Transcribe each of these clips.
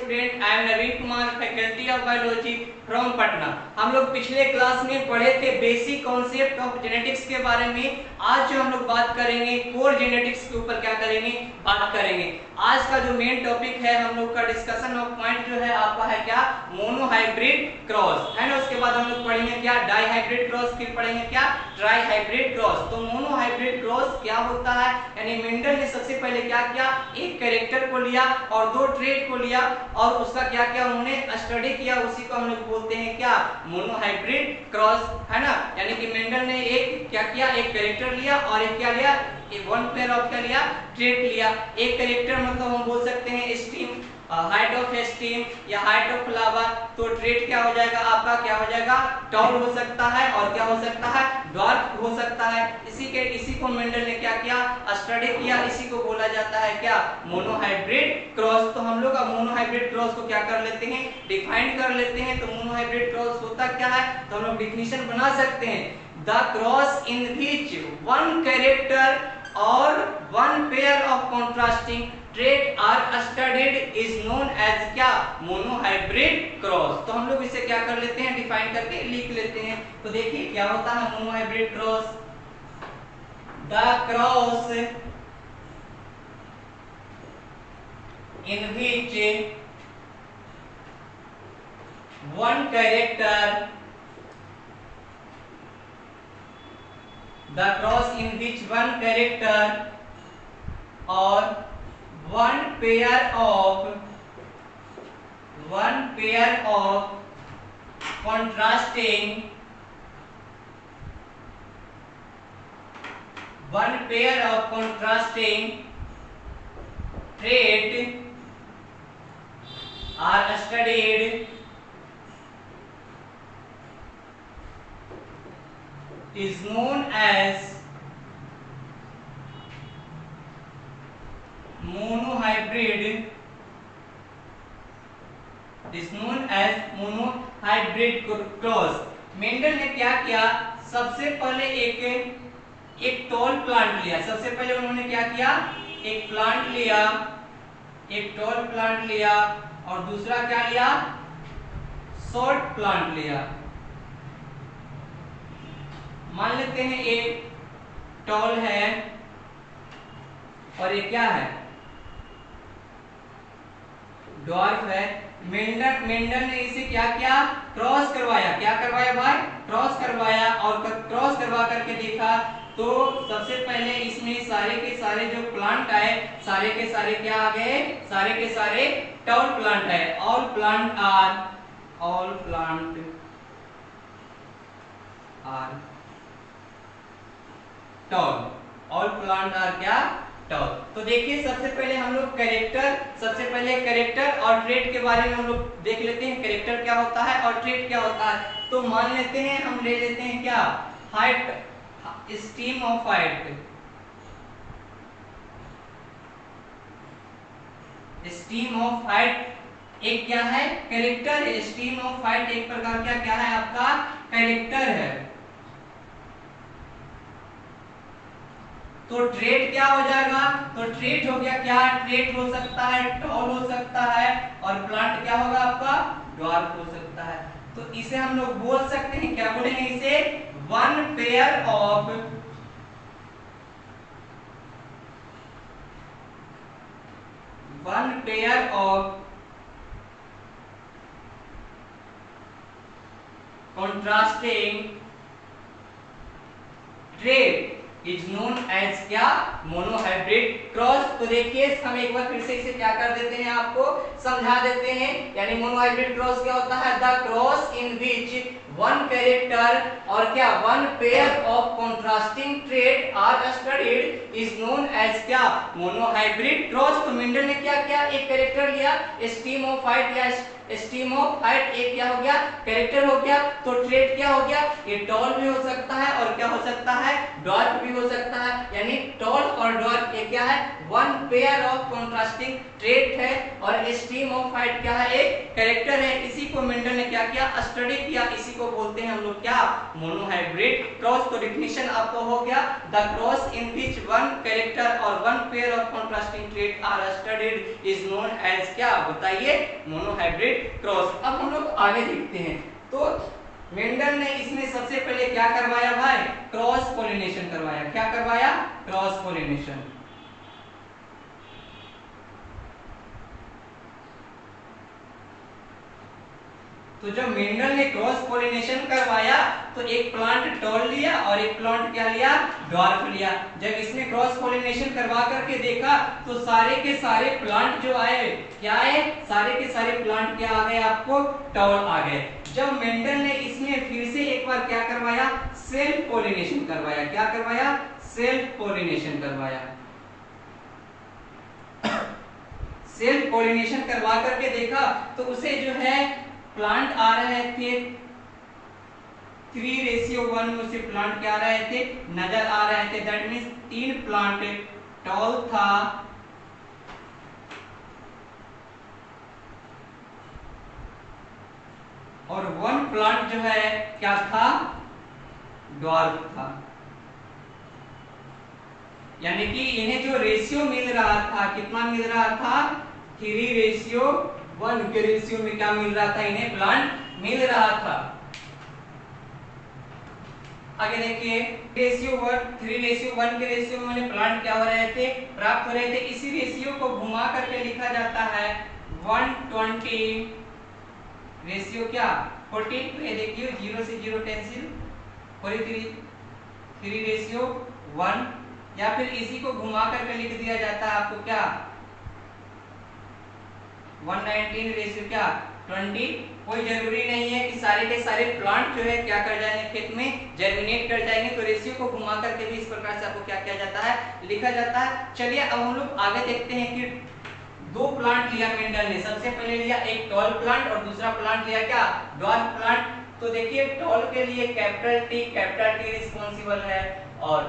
Student, I am Naveen Kumar, faculty of biology from Patna. हम लोग पिछले क्लास में पढ़े थे बेसिक कॉन्सेप्ट ऑफ जेनेटिक्स के बारे में। आज जो हम लोग बात करेंगे कोर जेनेटिक्स के ऊपर क्या करेंगे, बात करेंगे। आज का जो मेन टॉपिक है हम लोग का डिस्कशन ऑफ पॉइंट जो है आपका है क्या, मोनोहाइब्रिड क्रॉस है ना। उसके बाद हम लोग पढ़ेंगे क्या, डाइहाइब्रिड क्रॉस, फिर पढ़ेंगे क्या, ट्राइहाइब्रिड क्रॉस। तो मोनोहाइब्रिड क्रॉस क्या होता है, यानी मेंडल ने सबसे पहले क्या किया, एक कैरेक्टर को लिया और दो ट्रेट को लिया और उसका क्या किया, उन्होंने स्टडी किया, उसी को हम लोग बोलते हैं क्या, मोनोहाइब्रिड क्रॉस है ना। यानी कि मेंडल ने एक क्या किया, एक कैरेक्टर लिया और एक क्या लिया, वन पेयर ऑफ क्या लिया, ट्रेट लिया। एक कैरेक्टर मतलब हम बोल सकते हैं स्टीम, हाइट ऑफ स्टीम या हाइट ऑफ फ्लावर। तो ट्रेट क्या हो जाएगा आपका, क्या हो जाएगा, टॉल हो सकता है और क्या हो सकता है, ड्वार्फ हो सकता है। इसी को मेंडल ने क्या किया, स्टडी किया, इसी को बोला जाता है क्या, मोनोहाइब्रिड क्रॉस। तो हम लोग अब मोनोहाइब्रिड क्रॉस को क्या कर लेते हैं, डिफाइन कर लेते हैं। तो मोनोहाइब्रिड क्रॉस होता क्या है, तो हम लोग डिफिनीशन बना सकते हैं, the cross in which one character और one pair of contrasting trait are studied is known as क्या, मोनोहाइब्रिड क्रॉस। तो हम लोग इसे क्या कर लेते हैं, डिफाइन करके लिख लेते हैं। तो देखिए क्या होता है monohybrid cross, the cross in which one character, the cross in which one character or one pair of contrasting trait are studied is known as monohybrid cross. Mendel ने क्या किया, सबसे पहले एक टॉल प्लांट लिया। सबसे पहले उन्होंने क्या किया, एक प्लांट लिया, एक टॉल प्लांट लिया और दूसरा क्या लिया, शॉर्ट प्लांट लिया। मान लेते हैं एक टॉल है और ये क्या है, ड्वार्फ है। मेंडल ने इसे क्या किया, क्रॉस करवाया। क्या करवाया भाई, क्रॉस करवाया। और क्रॉस करवा करके देखा तो सबसे पहले इसमें सारे के सारे जो प्लांट आए, सारे के सारे क्या आ गए, सारे के सारे टॉल प्लांट है। All plant are tall, all plant are क्या, टॉल। तो देखिए सबसे पहले हम लोग कैरेक्टर और ट्रेट के बारे में हम लोग देख लेते हैं, कैरेक्टर क्या होता है और ट्रेट क्या होता है। तो मान लेते हैं, हम ले लेते हैं क्या, height, steam of height, steam of height एक क्या है, कैरेक्टर है। स्टीम ऑफ हाइट एक प्रकार का क्या है, आपका कैरेक्टर है। तो ट्रेट क्या हो जाएगा, तो ट्रेट हो गया क्या, ट्रेट हो सकता है, टॉल हो सकता है और प्लांट क्या होगा आपका, ड्वार्फ हो सकता है। तो इसे हम लोग बोल सकते हैं, क्या बोलेंगे इसे, one pair of contrasting trait is known as क्या, मोनोहाइब्रिड क्रॉस। तो देखिए हम एक बार फिर से इसे क्या कर देते हैं, आपको समझा देते हैं। यानी मोनोहाइब्रिड क्रॉस क्या होता है, the cross in which one character और क्या, one pair of contrasting trait are studied is known as क्या, मोनोहाइब्रिड क्रॉस। तो मेंडल ने क्या किया, एक कैरेक्टर लिया, स्टीम ऑफ हाइट या स्टीम ऑफ हाइट एक क्या हो गया, कैरेक्टर हो गया। तो ट्रेट क्या हो गया, ये टॉल भी हो सकता है और क्या हो सकता है, ड्वार्फ भी हो सकता है। यानी टॉल और ड्वार्फ ये क्या है, one pair of contrasting trait है और स्टीम ऑफ हाइट क्या है, एक कैरेक्टर है। इसी को मेंडल ने क्या किया, स्टडी किया, इसी को को बोलते हैं हम लोग क्या, मोनोहाइब्रिड क्रॉस। तो डिफिनेशन आपको हो गया, the cross in which one character और one pair of contrasting trait are studied is known as क्या, बताइए, मोनोहाइब्रिड क्रॉस। अब हम लोग आगे देखते हैं। तो मेंडल ने इसमें सबसे पहले क्या करवाया भाई, क्रॉस पोलिनेशन करवाया। क्या करवाया, क्रॉस पोलिनेशन। तो जब मेंडल ने क्रॉस पोलिनेशन करवाया तो एक प्लांट टॉल लिया और एक प्लांट क्या लिया, ड्वार्फ लिया। जब इसने क्रॉस पोलिनेशन करवा करके देखा तो सारे के सारे प्लांट जो आए, क्या आए, सारे के सारे प्लांट क्या आ गए आपको, टॉल आ गए। जब मेंडल ने इसमें फिर से एक बार क्या करवाया, सेल्फ पोलिनेशन करवाया। क्या करवाया, सेल्फ पोलिनेशन करवाया। सेल्फ पोलिनेशन करवा करके देखा तो उसे जो है प्लांट आ रहे थे 3:1 में, उसे प्लांट क्या आ रहे थे, नजर आ रहे थे। दैट मींस 3 प्लांट टॉल था और 1 प्लांट जो है क्या था, ड्वार्फ था। यानी कि इन्हें जो रेशियो मिल रहा था, कितना मिल रहा था, 3:1 के रेशियो में क्या मिल रहा था, इन्हें प्लांट मिल रहा था। आगे देखिए, 3:1 के रेशियो में मैंने प्लांट क्या हो रहे थे, प्राप्त हो रहे थे। इसी रेशियो को घुमा करके लिखा जाता है 120 रेशियो क्या, 14। तो ये देखिए 0 से 0 कैंसिल, 3:1, या फिर इसी को घुमा करके लिख दिया जाता है आपको क्या, 119 रेशियो क्या, 20। कोई जरूरी नहीं है कि सारे के सारे प्लांट जो है क्या कर जाएंगे, खेत में जर्मिनेट कर जाएंगे। तो रेशियो को घुमा करके भी इस प्रकार से आपको क्या किया जाता है, लिखा जाता है। चलिए अब हम लोग आगे देखते हैं कि 2 प्लांट लिया मेंडल ने। सबसे पहले लिया एक टॉल प्लांट और दूसरा प्लांट लिया क्या, ड्वार्फ प्लांट। तो देखिए टॉल के लिए कैपिटल टी रिस्पॉन्सिबल है और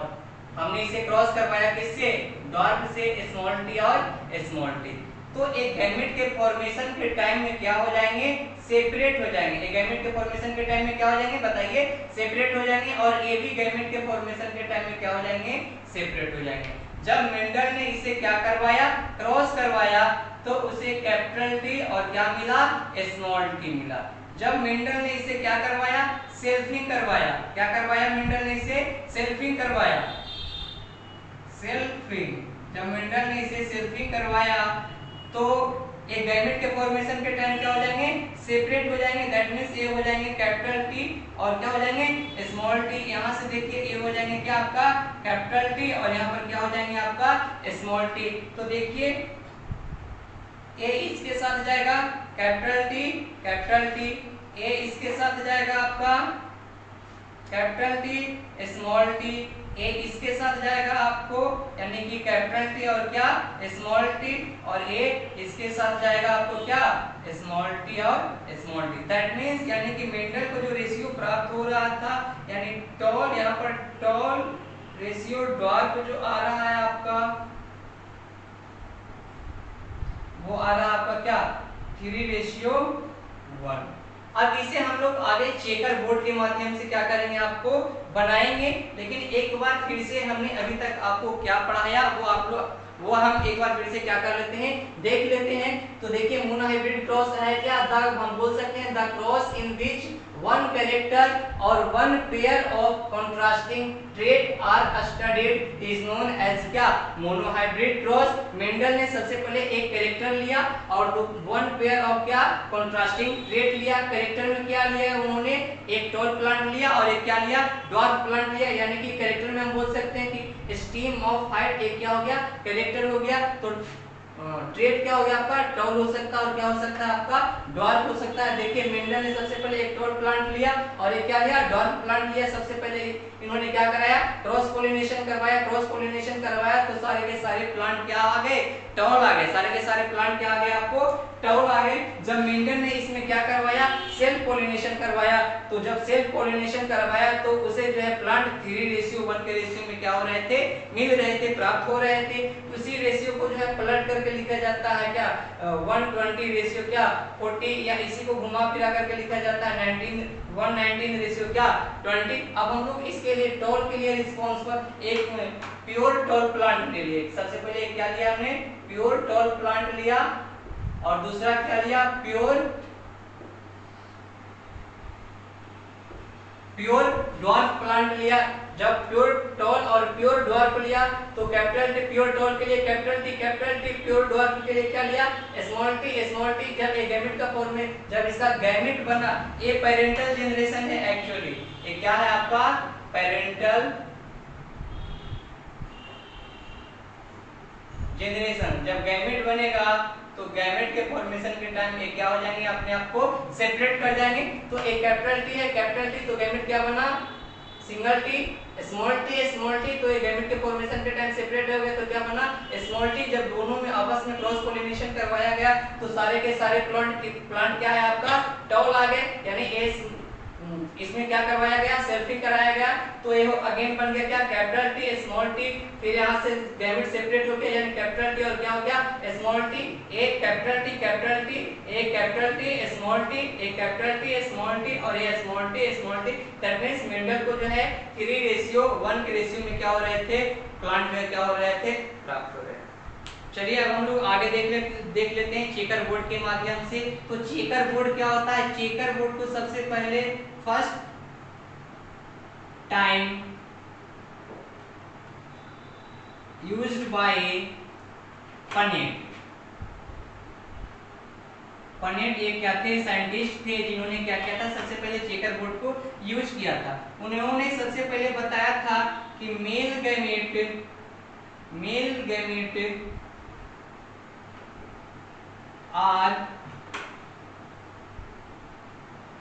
हमने इसे क्रॉस करवाया किससे, ड्वार्फ से, स्मॉल टी और स्मॉल टी। तो एक गैमेट के फॉर्मेशन के टाइम में क्या हो जाएंगे, सेपरेट हो जाएंगे। एक गैमेट के फॉर्मेशन के टाइम में क्या हो जाएंगे, बताइए, सेपरेट हो जाएंगे। और ये भी गैमेट के फॉर्मेशन के टाइम में क्या हो जाएंगे, सेपरेट हो जाएंगे। जब मेंडल ने इसे क्या करवाया, क्रॉस करवाया, तो उसे कैपिटल टी और क्या मिला, स्मॉल टी मिला। जब मेंडल ने इसे क्या करवाया, सेल्फिंग करवाया। क्या करवाया मेंडल ने इसे, सेल्फिंग करवाया, सेल्फिंग। जब मेंडल ने इसे सेल्फिंग करवाया तो एक गैमेट के फॉर्मेशन के टाइम क्या हो जाएंगे, सेपरेट हो जाएंगे। दैट मींस ये हो जाएंगे कैपिटल टी और क्या हो जाएंगे, स्मॉल टी। यहां से देखिए ये हो जाएंगे क्या आपका कैपिटल टी और यहां पर क्या हो जाएंगे आपका स्मॉल टी। तो देखिए ए इसके साथ जाएगा कैपिटल टी, ए इसके साथ जाएगा आपका कैपिटल टी, स्मॉल टी, ए इसके साथ जाएगा आपको यानी कि कैपिटल टी और क्या, स्मॉल टी, और ए इसके साथ जाएगा आपको क्या, स्मॉल टी और स्मॉल टी। दैट मींस यानी कि मेंडल को जो रेशियो प्राप्त हो रहा था, यानी टॉल, यहाँ पर टॉल रेशियो ड्वार्फ जो आ रहा है आपका, वो आ रहा है आपका क्या, 3:1। अब इसे हम लोग आगे चेकर बोर्ड के माध्यम से क्या करेंगे, आपको बनाएंगे। लेकिन एक बार फिर से हमने अभी तक आपको क्या पढ़ाया वो हम एक बार फिर से क्या कर लेते हैं, देख लेते हैं। तो देखिए मोनोहाइब्रिड क्रॉस है क्या, हम बोल सकते हैं the cross in which one character और one pair of contrasting trait are studied is known as क्या, मोनोहाइब्रिड क्रॉस। मेंडल ने सबसे पहले एक कैरेक्टर लिया और वन पेयर ऑफ क्या, कॉन्ट्रास्टिंग ट्रेट लिया। कैरेक्टर में क्या लिया उन्होंने, एक टॉल प्लांट लिया और एक क्या लिया, ड्वार्फ प्लांट लिया। यानी कि कैरेक्टर में हम बोल सकते हैं कि स्टीम ऑफ हाइट एक क्या हो गया, कैरेक्टर हो गया। तो ट्रेट क्या हो गया आपका, टॉल हो सकता है और क्या हो सकता है आपका, ड्वार्फ हो सकता है। देखिए मेंडल ने सबसे पहले एक टॉल प्लांट लिया और एक क्या लिया, ड्वार्फ प्लांट लिया। सबसे पहले इन्होंने क्या कराया, क्रॉस पोलिनेशन करवाया। क्रॉस पोलिनेशन करवाया तो सारे के सारे प्लांट क्या आ गए, टॉल आ गए। सारे के सारे प्लांट क्या आ गए आपको, टॉल आ गए। जब मेंडल ने इसमें क्या करवाया, सेल्फ सेल्फ पोलिनेशन करवाया, तो जब सेल्फ पोलिनेशन करवाया तो उसे जो है प्लांट 3:1 के रेशियो में क्या हो रहे थे, मिल रहे थे, प्राप्त हो रहे थे। उसी रेशियो को जो है पलट करके लिखा जाता है क्या 120 रेशियो क्या 40, या इसी को घुमा फिरा करके लिखा जाता है 119 रेशियो क्या 20। अब हम लोग इसके लिए टॉल के लिए रिस्पॉन्सिबल एक प्योर टॉल प्लांट ले लिए। सबसे पहले क्या लिया हमने, प्योर टॉल प्लांट लिया, और दूसरा क्या लिया, प्योर ड्वार्फ प्लांट लिया। जब प्योर टॉल और प्योर ड्वार्फ लिया तो कैपिटल टी, प्योर टॉल के लिए कैपिटल टी, प्योर ड्वार्फ के लिए क्या लिया, स्मॉल टी। जब ये गैमेट का फॉर्म में, जब इसका गैमेट बना, ये पेरेंटल जनरेशन है एक्चुअली, ये क्या है आपका पेरेंटल जनरेशन। जब गैमेट बनेगा तो गैमेट के फॉर्मेशन के टाइम ये क्या हो जाएंगे, अपने आप को सेपरेट कर जाएंगे। तो एक कैपिटल टी है, कैपिटल टी, तो गैमेट क्या बना, सिंगल टी, स्मॉल टी, तो ये गैमेट के फॉर्मेशन के टाइम सेपरेट हो गए तो क्या बना, स्मॉल टी। जब दोनों में आपस में क्रॉस पोलिनेशन करवाया गया तो सारे के सारे प्लांट क्या है आपका टॉल आ गए, यानी इसमें क्या करवाया गया, सेल्फिंग कराया गया, तो ये अगेन बन गया क्या कैपिटल टी, स्मॉल टी, फिर यहाँ से गैमेट सेपरेट हो गया, यानी कैपिटल टी और क्या हो गया स्मॉल टी, एक कैपिटल टी, एक कैपिटल टी, स्मॉल टी, एक कैपिटल टी, स्मॉल टी, और ये small T. That means Mendel को जो है 3:1 के रेशियो में क्या हो रहे थे, प्लांट में क्या हो रहे थे, प्राप्त हो रहे थे। चलिए अब हम लोग आगे देख लेते हैं चेकर बोर्ड के माध्यम से। तो चेकर बोर्ड क्या होता है, चेकर बोर्ड को सबसे पहले first time used by Punnett ये क्या थे, साइंटिस्ट थे जिन्होंने क्या किया था, सबसे पहले चेकर बोर्ड को यूज किया था। उन्होंने सबसे पहले बताया था कि male gamete are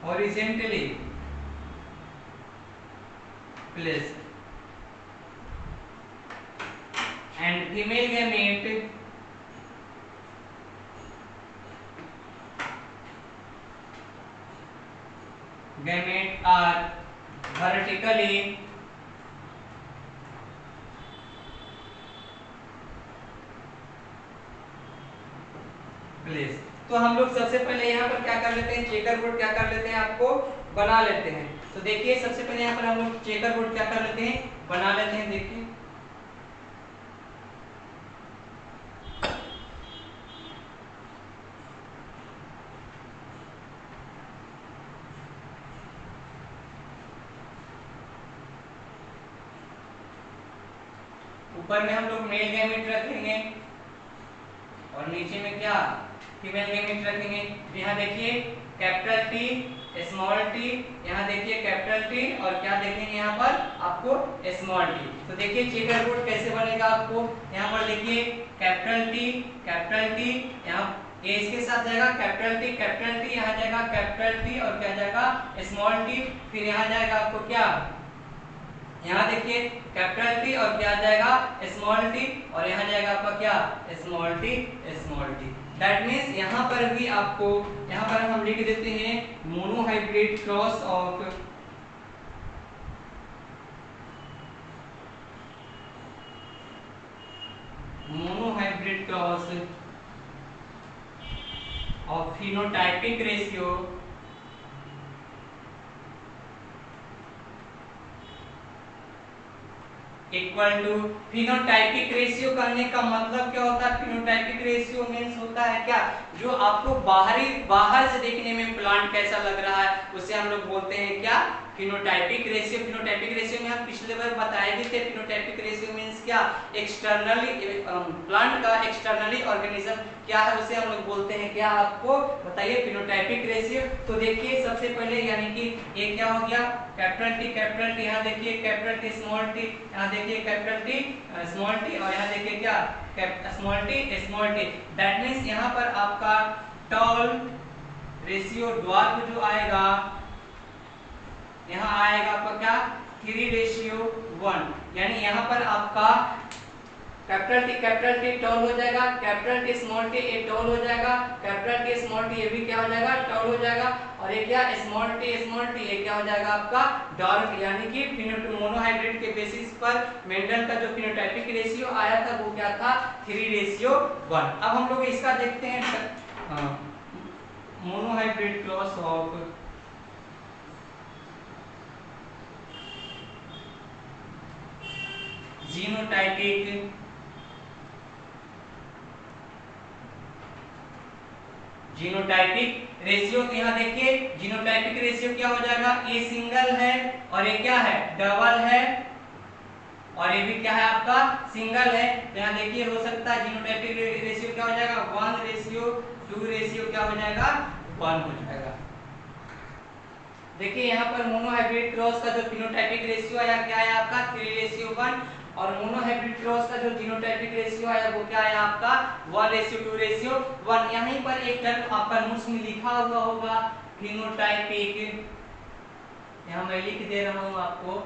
horizontally placed and female gamete are vertically place. तो हम लोग सबसे पहले यहाँ पर क्या कर लेते हैं, चेकर बोर्ड क्या कर लेते हैं, आपको बना लेते हैं। तो देखिए सबसे पहले यहाँ पर हम लोग चेकर बोर्ड क्या कर लेते हैं, बना लेते हैं। देखिए ऊपर में हम लोग मेल गैमेट रखेंगे और नीचे में क्या फीमेल गैमेट रखेंगे। यहाँ देखिए कैपिटल टी, स्मॉल टी, यहाँ देखिए कैपिटल टी, और क्या देखेंगे यहाँ पर आपको स्मॉल टी। तो देखिए चेकर बोर्ड कैसे बनेगा, आपको यहाँ पर देखिए कैपिटल टी, यहाँ ए इसके साथ जाएगा कैपिटल टी, यहाँ जाएगा कैपिटल टी और क्या जाएगा स्मॉल टी, फिर यहाँ जाएगा आपको क्या, यहाँ देखिए कैपिटल टी और क्या जाएगा स्मॉल टी, और यहाँ जाएगा आपका क्या स्मॉल टी। दैट मींस यहाँ पर भी आपको, यहाँ पर हम लिख देते हैं monohybrid cross of phenotypic ratio equal to phenotypic ratio. करने का मतलब क्या होता है, फिनोटाइपिक रेशियो मींस होता है क्या, जो आपको बाहर से देखने में प्लांट कैसा लग रहा है उसे हम लोग बोलते हैं क्या फिनोटाइपिक रेशियो। फिनोटाइपिक रेशियो में हम पिछले बार बताए भी थे, फिनोटाइपिक रेशियो मींस क्या, एक्सटर्नली प्लांट का एक्सटर्नली ऑर्गेनिज्म क्या है उसे हम लोग बोलते हैं क्या, आपको बताइए फिनोटाइपिक रेशियो। तो देखिए सबसे पहले यानी कि ये क्या हो गया कैपिटल टी, यहाँ देखिए कैपिटल टी स्मॉल टी, यहाँ देखिए कैपिटल टी स्मॉल टी, और यहाँ देखिए क्या स्मॉल टी। दैट मींस यहाँ पर आपका टॉल रेशियो ड्वार्फ जो आएगा, यहाँ आएगा आपका क्या 3:1, यानी यहाँ पर आपका कैपिटल टी टॉल हो जाएगा, capital T small T a tall हो जाएगा, capital T small small T, ये भी क्या हो जाएगा, टॉल हो जाएगा। और ये क्या, स्मॉल टी, ये क्या हो जाएगा आपका, डार्क। यानी कि मोनोहाइब्रिड के बेसिस पर मेंडल का जो फिनोटाइपिक रेशियो आया था वो क्या था, 3:1। अब हम लोग इसका देखते हैं monohybrid cross of genotypic genotypic ratio. तो यहाँ देखिए जीनोटाइपिक रेशियो क्या हो जाएगा, ए सिंगल है और ये क्या है, डबल है, और ये भी क्या है आपका, सिंगल है। तो यहाँ देखिए हो सकता है जीनोटाइपिक रेशियो क्या हो जाएगा, 1:2 क्या हो जाएगा, 1 हो जाएगा। देखिए यहाँ पर मोनोहाइब्रिड क्रॉस का जो फिनोटाइपिक रेशियो आया क्या है आपका, 3:1, और मोनोहाइब्रिड क्रॉस का जो जीनोटाइपिक रेशियो आया वो क्या आया आपका, 1:2:1। यहीं पर एक टर्म आपका नोट्स में लिखा हुआ होगा, फिनोटाइपिक, यहाँ मैं लिख दे रहा हूँ आपको,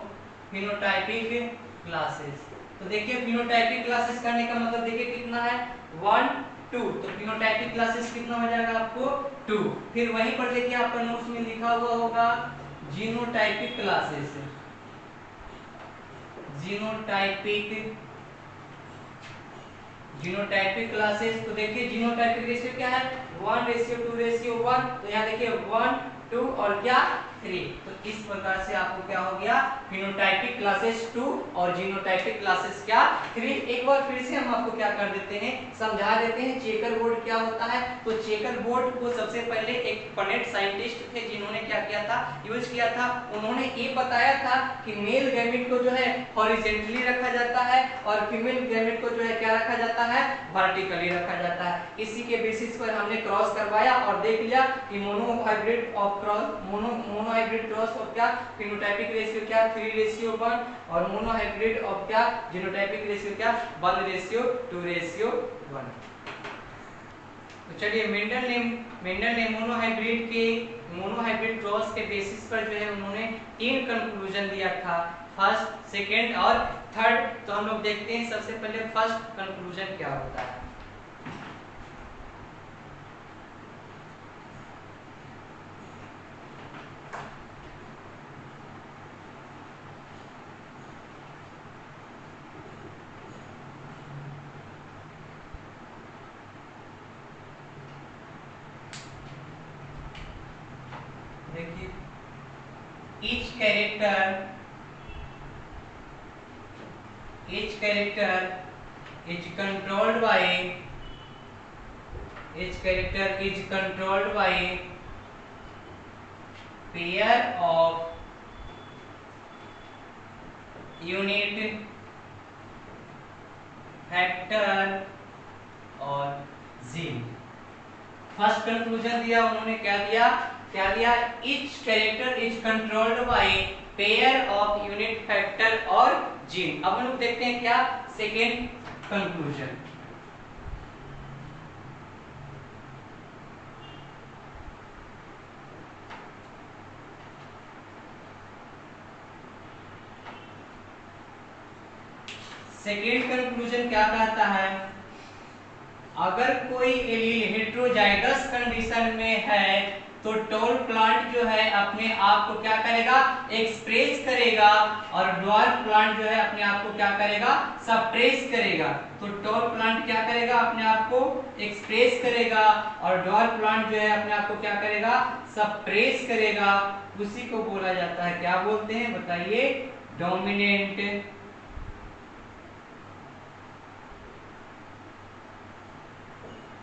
फिनोटाइपिक क्लासेस। तो देखिए फिनोटाइपिक क्लासेस करने का मतलब देखिए कितना है, 1 2। तो फिनोटाइपिक क्लासेस कितना हो जाएगा आपको, 2। फिर वहीं पर देखिए आपका नोट्स में लिखा हुआ होगा जीनोटाइपिक क्लासेस, जीनोटाइपिक क्लासेस। तो देखिए जीनोटाइपिक रेशियो क्या है, 1:2:1। तो यहाँ देखिए 1 2 और क्या 3। तो इस प्रकार से आपको क्या हो गया, फिनोटाइपिक क्लासेस 2 और जीनोटाइपिक क्लासेस क्या 3। एक बार फिर से हम आपको क्या कर देते हैं, समझा देते हैं चेकर बोर्ड क्या होता है। तो चेकर बोर्ड को सबसे पहले एक पनेट साइंटिस्ट थे जिन्होंने क्या किया था, यूज किया था। उन्होंने ये बताया था कि मेल गैमेट को जो है हॉरिजॉन्टली रखा जाता है और फीमेल गैमेट को जो है क्या रखा जाता है, वर्टिकली रखा जाता है। इसी के बेसिस पर हमने क्रॉस करवाया और देख लिया कि मोनोहाइब्रिड क्रॉस ऑफ क्या, फिनोटाइपिक रेशियो क्या 3:1, और मोनोहाइब्रिड ऑफ क्या, जीनोटाइपिक रेशियो क्या 1:2:1। तो चलिए मेंडल ने मोनोहाइब्रिड क्रॉस के बेसिस पर जो है उन्होंने 3 कंक्लूजन दिया था, फर्स्ट, सेकेंड और थर्ड। तो हम लोग देखते हैं सबसे पहले फर्स्ट कंक्लूजन क्या होता है। देखिए each character is controlled by pair of unit factor और जीन। फर्स्ट कंक्लूजन दिया उन्होंने, क्या दिया, each character is controlled by pair of unit factor और जीन। अब हम लोग देखते हैं क्या सेकेंड कंक्लूजन। सेकेंड कंक्लूजन क्या कहता है, अगर कोई एलील हेटेरोजाइगस कंडीशन में है तो टॉल प्लांट जो है अपने आप को क्या करेगा, एक्सप्रेस करेगा, और ड्वार्फ प्लांट जो है अपने आप को क्या करेगा, सप्रेस करेगा। तो टॉल प्लांट क्या करेगा, अपने आप को एक्सप्रेस करेगा, और ड्वार्फ प्लांट जो है अपने आप को क्या करेगा, सप्रेस करेगा। उसी को बोला जाता है, क्या बोलते हैं बताइए, डोमिनेंट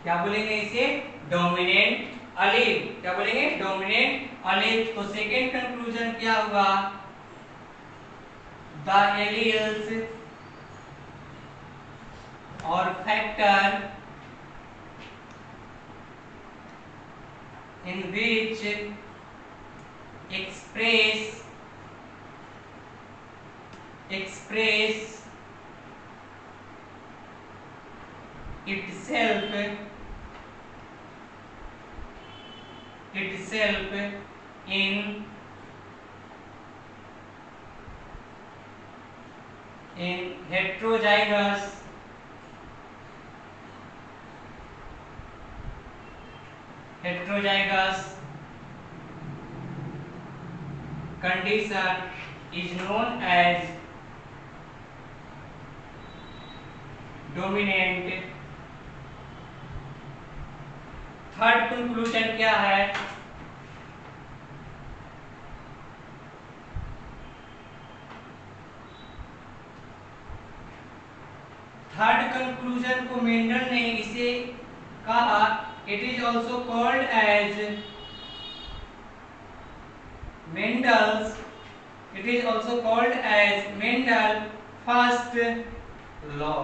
क्या बोलेंगे इसे, डोमिनेंट अलील। क्या बोलेंगे, डोमिनेंट अलील। तो सेकेंड कंक्लूजन क्या हुआ, द एलील्स और factor in which express itself in heterozygous condition is known as dominant। Third conclusion क्या है? थर्ड कंक्लूजन को मेंडल ने इसे कहा, it is also called as Mendel's, it is also called as Mendel first law,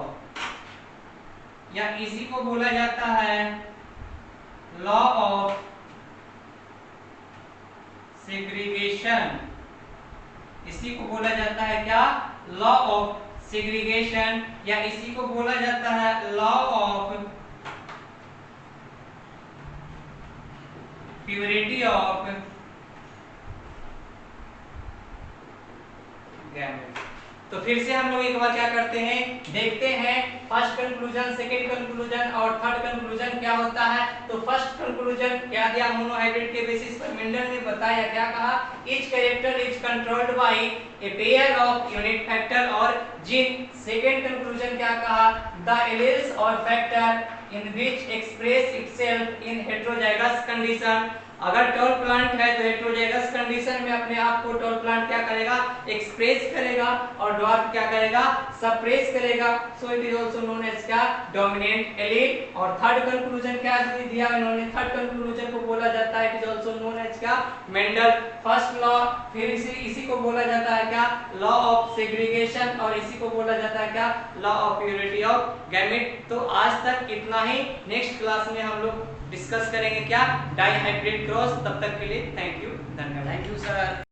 या इसी को बोला जाता है लॉ ऑफ सेग्रीगेशन। इसी को बोला जाता है क्या? लॉ ऑफ सेग्रीगेशन, या इसी को बोला जाता है law of purity of gamete. तो फिर से हम लोग एक बार क्या करते हैं, देखते हैं फर्स्ट कंक्लूजन, सेकंड कंक्लूजन और थर्ड कंक्लूजन क्या होता है। तो फर्स्ट कंक्लूजन क्या दिया? मोनोहाइब्रिड के बेसिस पर मेंडल ने बताया, क्या कहा? Each character is controlled by a pair of unit factor और जीन। सेकंड कंक्लूजन क्या कहा? द एलील्स और factor in which express itself in heterozygous condition. अगर टॉल प्लांट है तो हेटेरोजाइगस कंडीशन में अपने आप को टॉल प्लांट क्या करेगा? एक्सप्रेस करेगा, और ड्वार्फ क्या करेगा? सप्रेस करेगा। So it is also known as क्या? Dominant allele. और थर्ड कंक्लूजन क्या दिया इन्होंने? थर्ड कंक्लूजन को बोला जाता है, it is also known as क्या? Mendel first law. फिर इसी को बोला जाता है क्या? लॉ ऑफ सेग्रीगेशन, और इसी को बोला जाता है क्या? Law of purity of gamete. तो आज तक इतना ही। नेक्स्ट क्लास में हम लोग डिस्कस करेंगे क्या? Dihybrid cross. तब तक के लिए थैंक यू, धन्यवाद। Thank you sir.